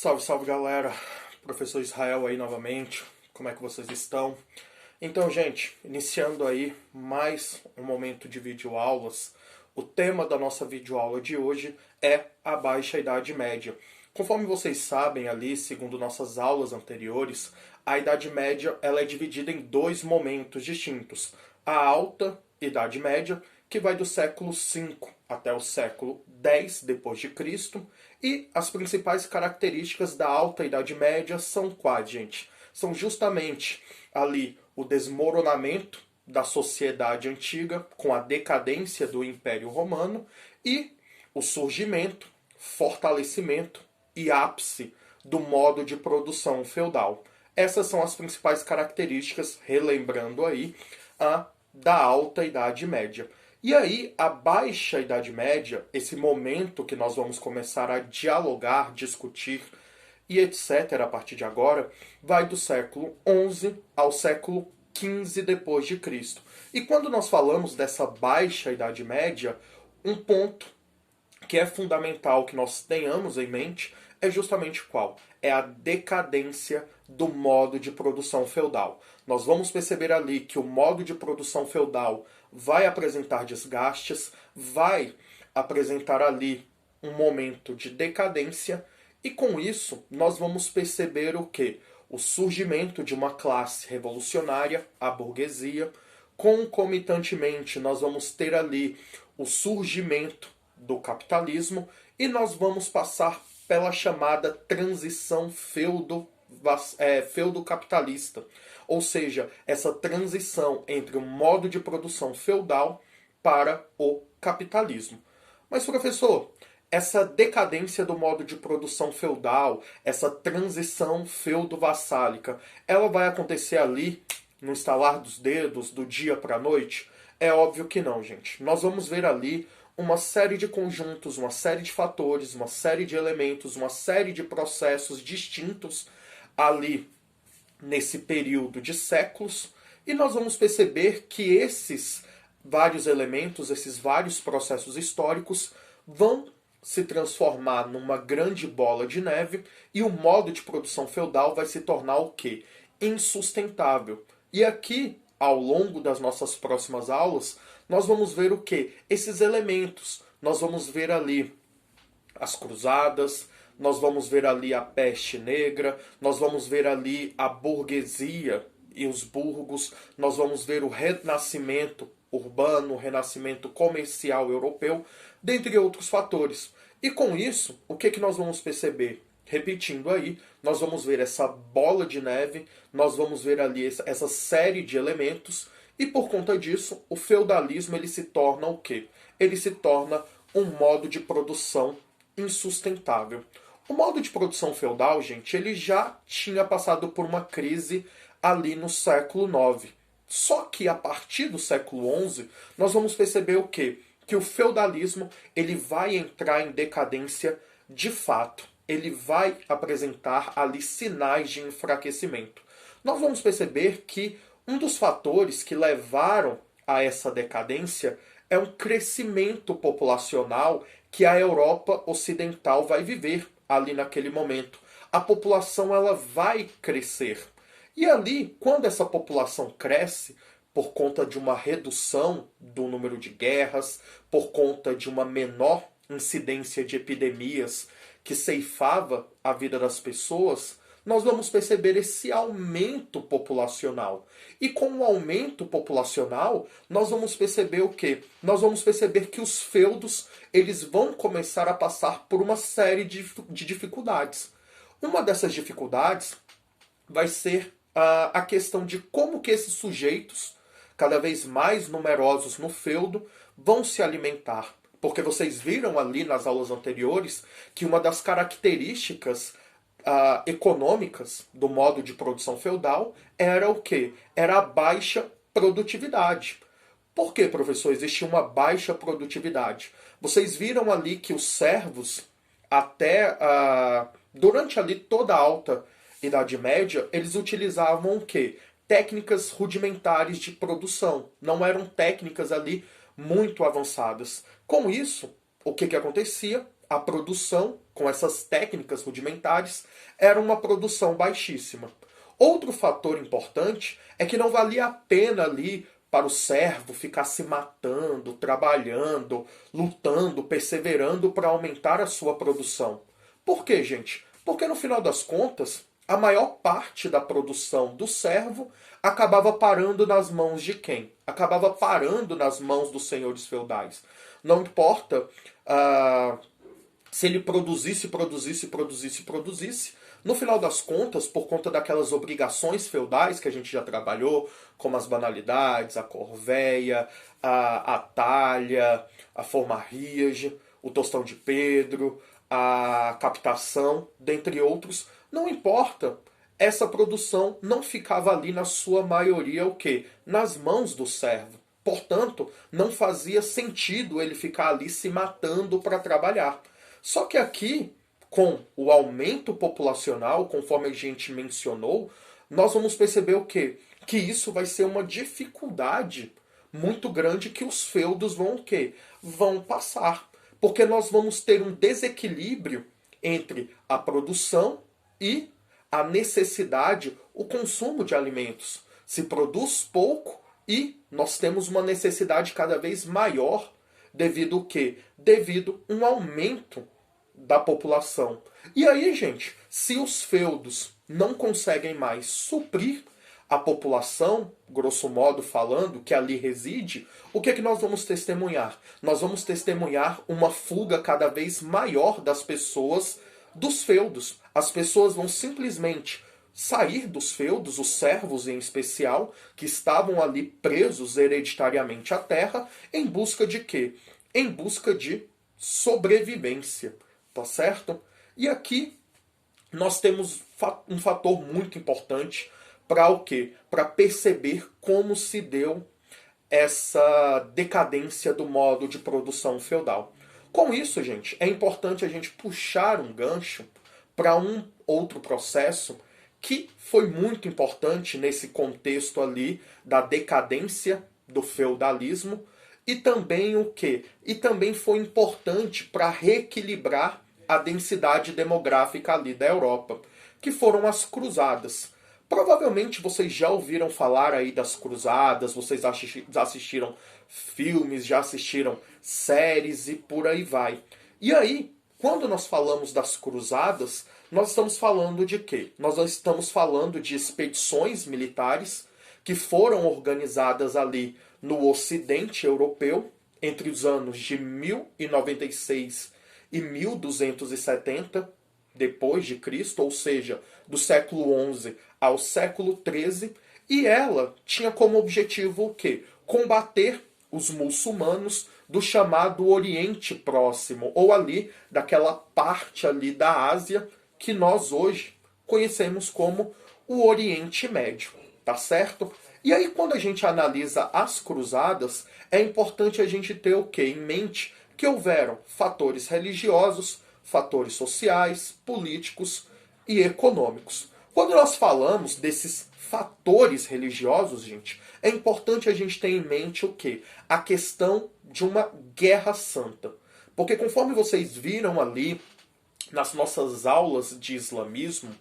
Salve, salve galera, professor Israel aí novamente, como é que vocês estão? Então, gente, iniciando aí mais um momento de videoaulas, o tema da nossa videoaula de hoje é a Baixa Idade Média. Conforme vocês sabem ali, segundo nossas aulas anteriores, a Idade Média ela é dividida em dois momentos distintos. A Alta Idade Média, que vai do século V até o século X depois de Cristo, e as principais características da Alta Idade Média são quais, gente? São justamente ali o desmoronamento da sociedade antiga com a decadência do Império Romano e o surgimento, fortalecimento e ápice do modo de produção feudal. Essas são as principais características, relembrando aí, da Alta Idade Média. E aí, a Baixa Idade Média, esse momento que nós vamos começar a dialogar, discutir e etc. a partir de agora, vai do século XI ao século XV depois de Cristo. E quando nós falamos dessa Baixa Idade Média, um ponto que é fundamental que nós tenhamos em mente é justamente qual? É a decadência do modo de produção feudal. Nós vamos perceber ali que o modo de produção feudal vai apresentar desgastes, vai apresentar ali um momento de decadência, e com isso nós vamos perceber o quê? O surgimento de uma classe revolucionária, a burguesia. Concomitantemente, nós vamos ter ali o surgimento do capitalismo e nós vamos passar pela chamada transição feudo-capitalista. Ou seja, essa transição entre o modo de produção feudal para o capitalismo. Mas, professor, essa decadência do modo de produção feudal, essa transição feudo-vassálica, ela vai acontecer ali, no estalar dos dedos, do dia para a noite? É óbvio que não, gente. Nós vamos ver ali uma série de conjuntos, uma série de fatores, uma série de elementos, uma série de processos distintos ali nesse período de séculos, e nós vamos perceber que esses vários elementos, esses vários processos históricos vão se transformar numa grande bola de neve e o modo de produção feudal vai se tornar o quê? Insustentável. E aqui, ao longo das nossas próximas aulas, nós vamos ver o quê? Esses elementos. Nós vamos ver ali as cruzadas, nós vamos ver ali a peste negra, nós vamos ver ali a burguesia e os burgos, nós vamos ver o renascimento urbano, o renascimento comercial europeu, dentre outros fatores. E com isso, o que nós vamos perceber? Repetindo aí, nós vamos ver essa bola de neve, nós vamos ver ali essa série de elementos, e por conta disso, o feudalismo ele se torna o quê? Ele se torna um modo de produção insustentável. O modo de produção feudal, gente, ele já tinha passado por uma crise ali no século IX. Só que a partir do século XI, nós vamos perceber o quê? Que o feudalismo ele vai entrar em decadência de fato. Ele vai apresentar ali sinais de enfraquecimento. Nós vamos perceber que um dos fatores que levaram a essa decadência é um crescimento populacional que a Europa Ocidental vai viver ali naquele momento. A população ela vai crescer. E ali, quando essa população cresce, por conta de uma redução do número de guerras, por conta de uma menor incidência de epidemias que ceifava a vida das pessoas, nós vamos perceber esse aumento populacional. E com o aumento populacional, nós vamos perceber o quê? Nós vamos perceber que os feudos eles vão começar a passar por uma série de dificuldades. Uma dessas dificuldades vai ser a questão de como que esses sujeitos, cada vez mais numerosos no feudo, vão se alimentar. Porque vocês viram ali nas aulas anteriores que uma das características econômicas do modo de produção feudal era o quê? Era a baixa produtividade. Por que, professor, existia uma baixa produtividade? Vocês viram ali que os servos, até durante ali toda a Alta Idade Média, eles utilizavam o quê? Técnicas rudimentares de produção. Não eram técnicas ali muito avançadas. Com isso, o que acontecia? a produção, com essas técnicas rudimentares, era uma produção baixíssima. Outro fator importante é que não valia a pena ali para o servo ficar se matando, trabalhando, lutando, perseverando para aumentar a sua produção. Por quê, gente? Porque no final das contas, a maior parte da produção do servo acabava parando nas mãos de quem? Acabava parando nas mãos dos senhores feudais. Não importa se ele produzisse, no final das contas, por conta daquelas obrigações feudais que a gente já trabalhou, como as banalidades, a corveia, a talha, a formarriage, o tostão de Pedro, a captação, dentre outros, não importa. Essa produção não ficava ali na sua maioria o quê? Nas mãos do servo. Portanto, não fazia sentido ele ficar ali se matando para trabalhar. Só que aqui, com o aumento populacional, conforme a gente mencionou, nós vamos perceber o quê? Que isso vai ser uma dificuldade muito grande que os feudos vão o quê? Vão passar. Porque nós vamos ter um desequilíbrio entre a produção e a necessidade, o consumo de alimentos. Se produz pouco e nós temos uma necessidade cada vez maior devido ao quê? Devido a um aumento da população. E aí, gente, se os feudos não conseguem mais suprir a população, grosso modo falando, que ali reside, o que é que nós vamos testemunhar? Nós vamos testemunhar uma fuga cada vez maior das pessoas dos feudos. As pessoas vão simplesmente sair dos feudos, os servos em especial, que estavam ali presos hereditariamente à terra, em busca de quê? Em busca de sobrevivência, tá certo? E aqui nós temos um fator muito importante para o quê? Para perceber como se deu essa decadência do modo de produção feudal. Com isso, gente, é importante a gente puxar um gancho para um outro processo que foi muito importante nesse contexto ali da decadência do feudalismo e também o quê? E também foi importante para reequilibrar a densidade demográfica ali da Europa, que foram as cruzadas. Provavelmente vocês já ouviram falar aí das cruzadas, vocês já assistiram filmes, já assistiram séries e por aí vai. E aí, quando nós falamos das cruzadas, nós estamos falando de quê? Nós estamos falando de expedições militares que foram organizadas ali no Ocidente Europeu entre os anos de 1096 e 1270 depois de Cristo, ou seja, do século XI ao século XIII, e ela tinha como objetivo o quê? Combater os muçulmanos do chamado Oriente Próximo, ou ali daquela parte ali da Ásia que nós hoje conhecemos como o Oriente Médio, tá certo? E aí quando a gente analisa as cruzadas, é importante a gente ter o quê? Em mente que houveram fatores religiosos, fatores sociais, políticos e econômicos. Quando nós falamos desses fatores religiosos, gente, é importante a gente ter em mente o quê? A questão de uma guerra santa. Porque conforme vocês viram ali nas nossas aulas de islamismo,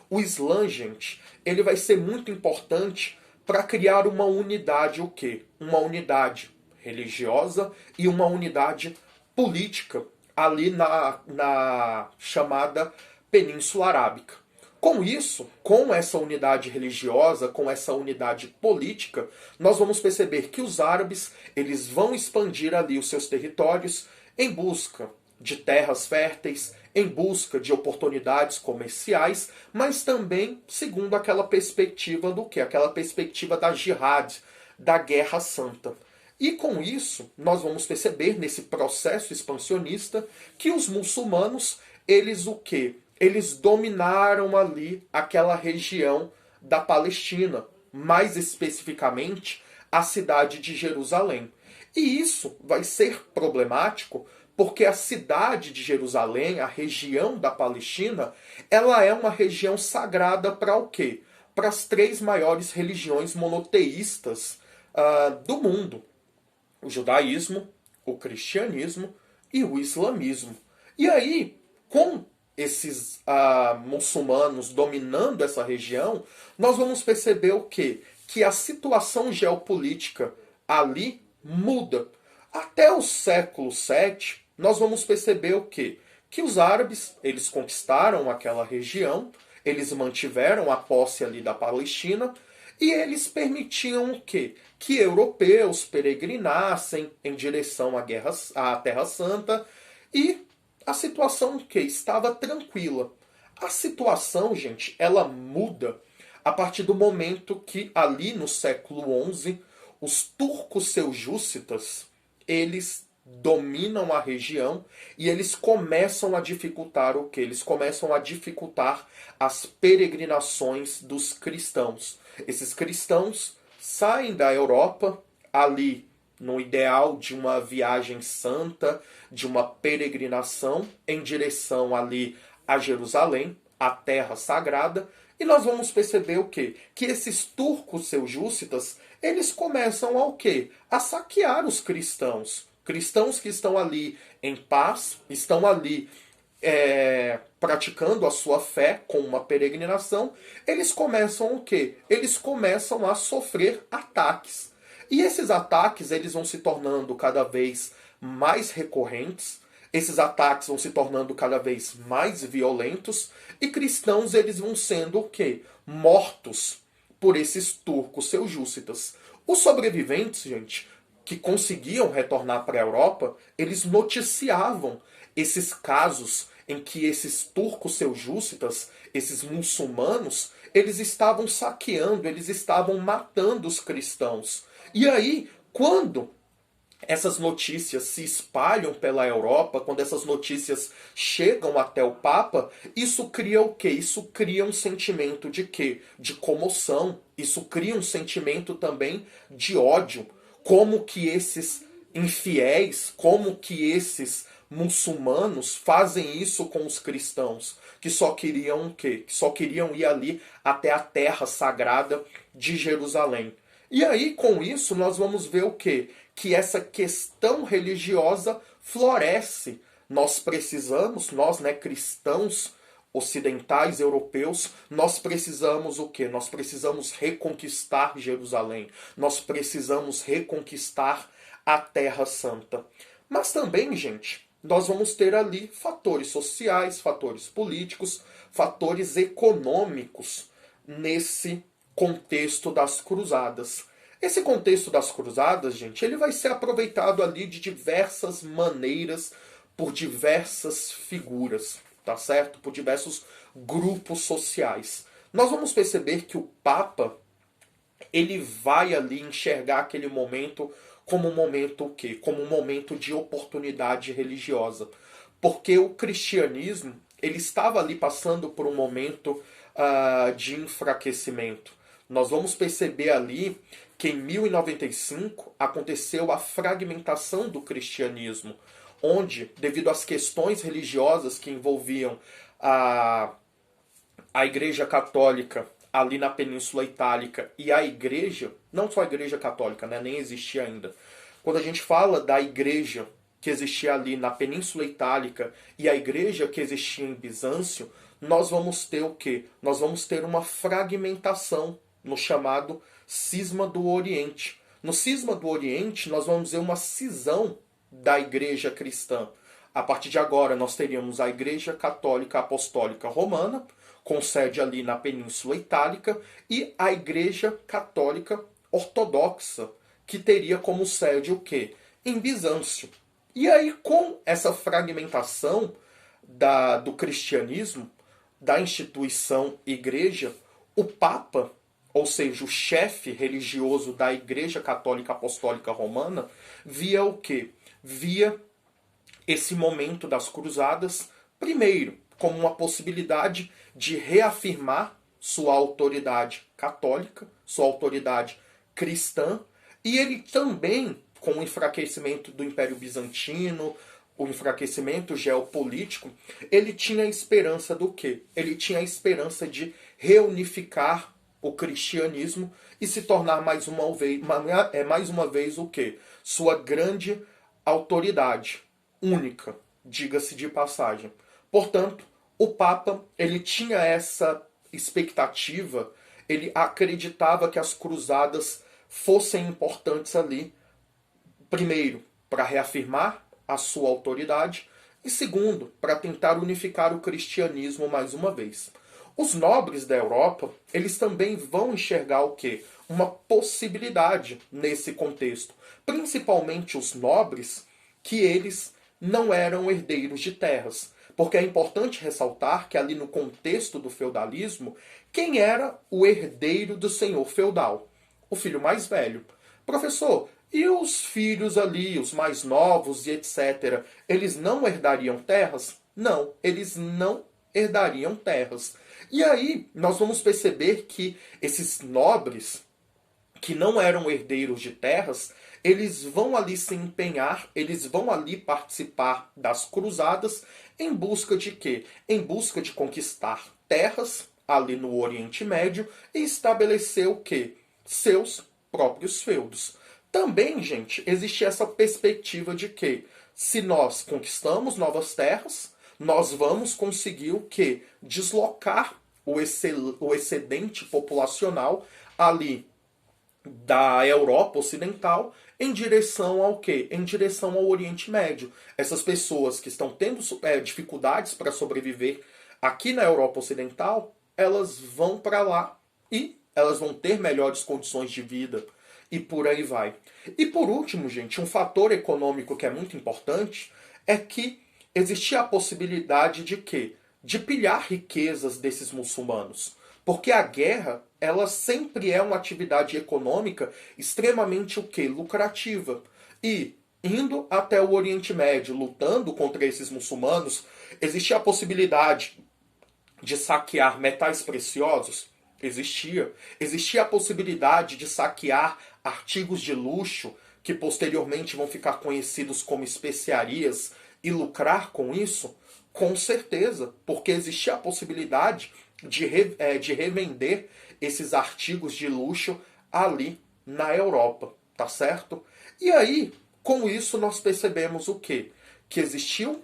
o Islã, gente, ele vai ser muito importante para criar uma unidade, o quê? Uma unidade religiosa e uma unidade política ali na chamada Península Arábica. Com isso, com essa unidade religiosa, com essa unidade política, nós vamos perceber que os árabes eles vão expandir ali os seus territórios em busca de terras férteis, em busca de oportunidades comerciais, mas também segundo aquela perspectiva do quê? Aquela perspectiva da jihad, da guerra santa. E com isso, nós vamos perceber nesse processo expansionista que os muçulmanos, eles o quê? Eles dominaram ali aquela região da Palestina, mais especificamente a cidade de Jerusalém. E isso vai ser problemático porque a cidade de Jerusalém, a região da Palestina, ela é uma região sagrada para o quê? Para as três maiores religiões monoteístas do mundo: o judaísmo, o cristianismo e o islamismo. E aí, com esses muçulmanos dominando essa região, nós vamos perceber o quê? Que a situação geopolítica ali muda. Até o século VII, nós vamos perceber o quê? Que os árabes, eles conquistaram aquela região, eles mantiveram a posse ali da Palestina, e eles permitiam o quê? Que europeus peregrinassem em direção à Terra Santa, e a situação que estava tranquila. A situação, gente, ela muda a partir do momento que ali no século XI os turcos seljúcitas eles dominam a região e eles começam a dificultar o que? Eles começam a dificultar as peregrinações dos cristãos. Esses cristãos saem da Europa ali no ideal de uma viagem santa, de uma peregrinação em direção ali a Jerusalém, a terra sagrada, e nós vamos perceber o quê? Que esses turcos seljúcitas, eles começam a o quê? A saquear os cristãos. Cristãos que estão ali em paz, estão ali praticando a sua fé com uma peregrinação, eles começam o quê? Eles começam a sofrer ataques. E esses ataques eles vão se tornando cada vez mais recorrentes, esses ataques vão se tornando cada vez mais violentos, e cristãos eles vão sendo o quê? Mortos por esses turcos seljúcitas. Os sobreviventes, gente, que conseguiam retornar para a Europa, eles noticiavam esses casos em que esses turcos seljúcitas, esses muçulmanos, eles estavam saqueando, eles estavam matando os cristãos. E aí, quando essas notícias se espalham pela Europa, quando essas notícias chegam até o Papa, isso cria o quê? Isso cria um sentimento de quê? De comoção. Isso cria um sentimento também de ódio. Como que esses infiéis, como que esses muçulmanos fazem isso com os cristãos, que só queriam o quê? Que só queriam ir ali até a terra sagrada de Jerusalém. E aí, com isso, nós vamos ver o quê? Que essa questão religiosa floresce. Nós precisamos, nós, né, cristãos ocidentais, europeus, nós precisamos o quê? Nós precisamos reconquistar Jerusalém. Nós precisamos reconquistar a Terra Santa. Mas também, gente, nós vamos ter ali fatores sociais, fatores políticos, fatores econômicos nesse contexto das cruzadas. Esse contexto das cruzadas, gente, ele vai ser aproveitado ali de diversas maneiras por diversas figuras, tá certo? Por diversos grupos sociais. Nós vamos perceber que o Papa, ele vai ali enxergar aquele momento como um momento o quê? Como um momento de oportunidade religiosa. Porque o cristianismo, ele estava ali passando por um momento de enfraquecimento. Nós vamos perceber ali que em 1095 aconteceu a fragmentação do cristianismo, onde, devido às questões religiosas que envolviam a Igreja Católica ali na Península Itálica e a Igreja, não só a Igreja Católica, né, nem existia ainda. Quando a gente fala da Igreja que existia ali na Península Itálica e a Igreja que existia em Bizâncio, nós vamos ter o quê? Nós vamos ter uma fragmentação no chamado Cisma do Oriente. No Cisma do Oriente, nós vamos ver uma cisão da Igreja cristã. A partir de agora, nós teríamos a Igreja Católica Apostólica Romana, com sede ali na Península Itálica, e a Igreja Católica Ortodoxa, que teria como sede o quê? Em Bizâncio. E aí, com essa fragmentação do cristianismo, da instituição Igreja, o Papa, ou seja, o chefe religioso da Igreja Católica Apostólica Romana, via o quê? Via esse momento das cruzadas, primeiro, como uma possibilidade de reafirmar sua autoridade católica, sua autoridade cristã, e ele também, com o enfraquecimento do Império Bizantino, o enfraquecimento geopolítico, ele tinha a esperança do quê? Ele tinha a esperança de reunificar o cristianismo e se tornar mais uma vez o quê? Sua grande autoridade única. diga-se de passagem. Portanto, o Papa, ele tinha essa expectativa, ele acreditava que as cruzadas fossem importantes ali, primeiro, para reafirmar a sua autoridade, e segundo, para tentar unificar o cristianismo mais uma vez. Os nobres da Europa, eles também vão enxergar o quê? Uma possibilidade nesse contexto. Principalmente os nobres, que eles não eram herdeiros de terras. Porque é importante ressaltar que ali no contexto do feudalismo, quem era o herdeiro do senhor feudal? O filho mais velho. Professor, e os filhos ali, os mais novos e etc., eles não herdariam terras? Não, eles não herdariam terras. E aí nós vamos perceber que esses nobres, que não eram herdeiros de terras, eles vão ali se empenhar, eles vão ali participar das cruzadas em busca de quê? Em busca de conquistar terras ali no Oriente Médio e estabelecer o quê? Seus próprios feudos. Também, gente, existe essa perspectiva de que se nós conquistamos novas terras, nós vamos conseguir o quê? Deslocar o excedente populacional ali da Europa Ocidental em direção ao quê? Em direção ao Oriente Médio. Essas pessoas que estão tendo dificuldades para sobreviver aqui na Europa Ocidental, elas vão para lá e elas vão ter melhores condições de vida e por aí vai. E por último, gente, um fator econômico que é muito importante é que existia a possibilidade de quê? De pilhar riquezas desses muçulmanos. Porque a guerra, ela sempre é uma atividade econômica extremamente o quê? Lucrativa. E indo até o Oriente Médio, lutando contra esses muçulmanos, existia a possibilidade de saquear metais preciosos? Existia. Existia a possibilidade de saquear artigos de luxo, que posteriormente vão ficar conhecidos como especiarias, e lucrar com isso? Com certeza, porque existia a possibilidade de revender esses artigos de luxo ali na Europa, tá certo? E aí, com isso, nós percebemos o quê? Que existiu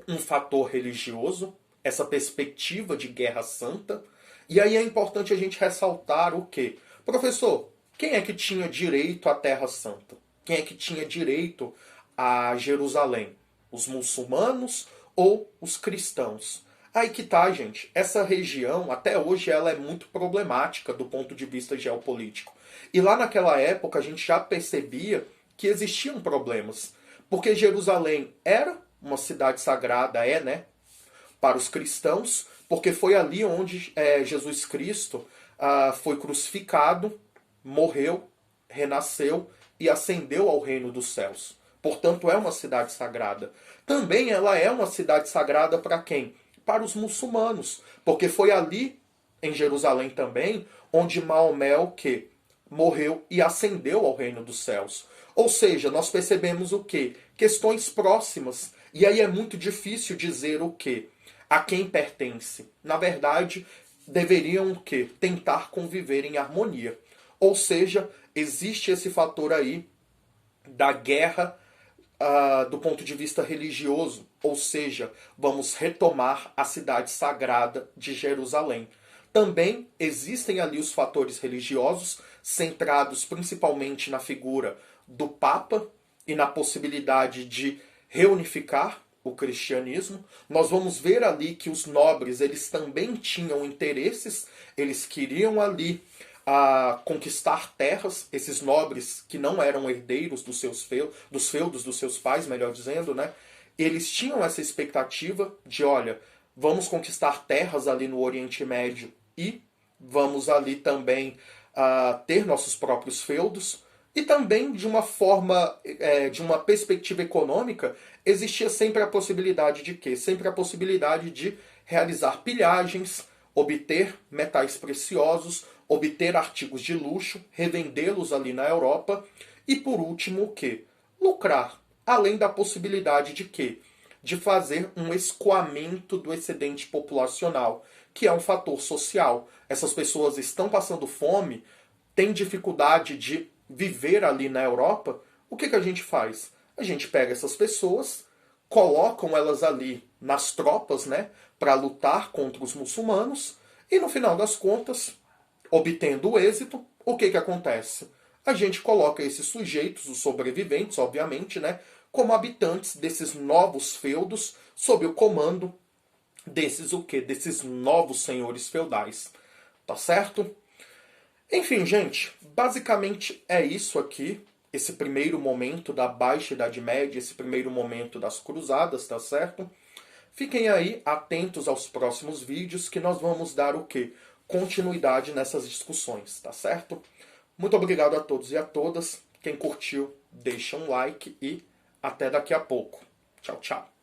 um fator religioso, essa perspectiva de guerra santa, e aí é importante a gente ressaltar o quê? Professor, quem é que tinha direito à Terra Santa? Quem é que tinha direito a Jerusalém? Os muçulmanos ou os cristãos? Aí que tá, gente. Essa região, até hoje, ela é muito problemática do ponto de vista geopolítico. E lá naquela época, a gente já percebia que existiam problemas. Porque Jerusalém era uma cidade sagrada, né? Para os cristãos, porque foi ali onde Jesus Cristo foi crucificado, morreu, renasceu e ascendeu ao reino dos céus. Portanto, é uma cidade sagrada. Também ela é uma cidade sagrada para quem? Para os muçulmanos. Porque foi ali, em Jerusalém também, onde Maomé o quê? Morreu e ascendeu ao reino dos céus. Ou seja, nós percebemos o quê? Questões próximas. E aí é muito difícil dizer o quê? A quem pertence. Na verdade, deveriam o quê? Tentar conviver em harmonia. Ou seja, existe esse fator aí da guerra do ponto de vista religioso, ou seja, vamos retomar a cidade sagrada de Jerusalém. Também existem ali os fatores religiosos, centrados principalmente na figura do Papa e na possibilidade de reunificar o cristianismo. Nós vamos ver ali que os nobres, eles também tinham interesses, eles queriam ali a conquistar terras, esses nobres que não eram herdeiros dos feudos dos seus pais, melhor dizendo, né? Eles tinham essa expectativa de, olha, vamos conquistar terras ali no Oriente Médio e vamos ali também ter nossos próprios feudos. E também, de uma forma, de uma perspectiva econômica, existia sempre a possibilidade de quê? Sempre a possibilidade de realizar pilhagens, obter metais preciosos, obter artigos de luxo, revendê-los ali na Europa e, por último, o quê? Lucrar. Além da possibilidade de quê? De fazer um escoamento do excedente populacional, que é um fator social. Essas pessoas estão passando fome, têm dificuldade de viver ali na Europa. O que a gente faz? A gente pega essas pessoas, colocam elas ali nas tropas, né, para lutar contra os muçulmanos, e no final das contas, obtendo o êxito, o que acontece? A gente coloca esses sujeitos, os sobreviventes, obviamente, né, como habitantes desses novos feudos, sob o comando desses o quê? Desses novos senhores feudais. Tá certo? Enfim, gente, basicamente é isso aqui. Esse primeiro momento da Baixa Idade Média, esse primeiro momento das cruzadas, tá certo? Fiquem aí atentos aos próximos vídeos que nós vamos dar o quê? Continuidade nessas discussões, tá certo? Muito obrigado a todos e a todas. Quem curtiu, deixa um like e até daqui a pouco. Tchau, tchau.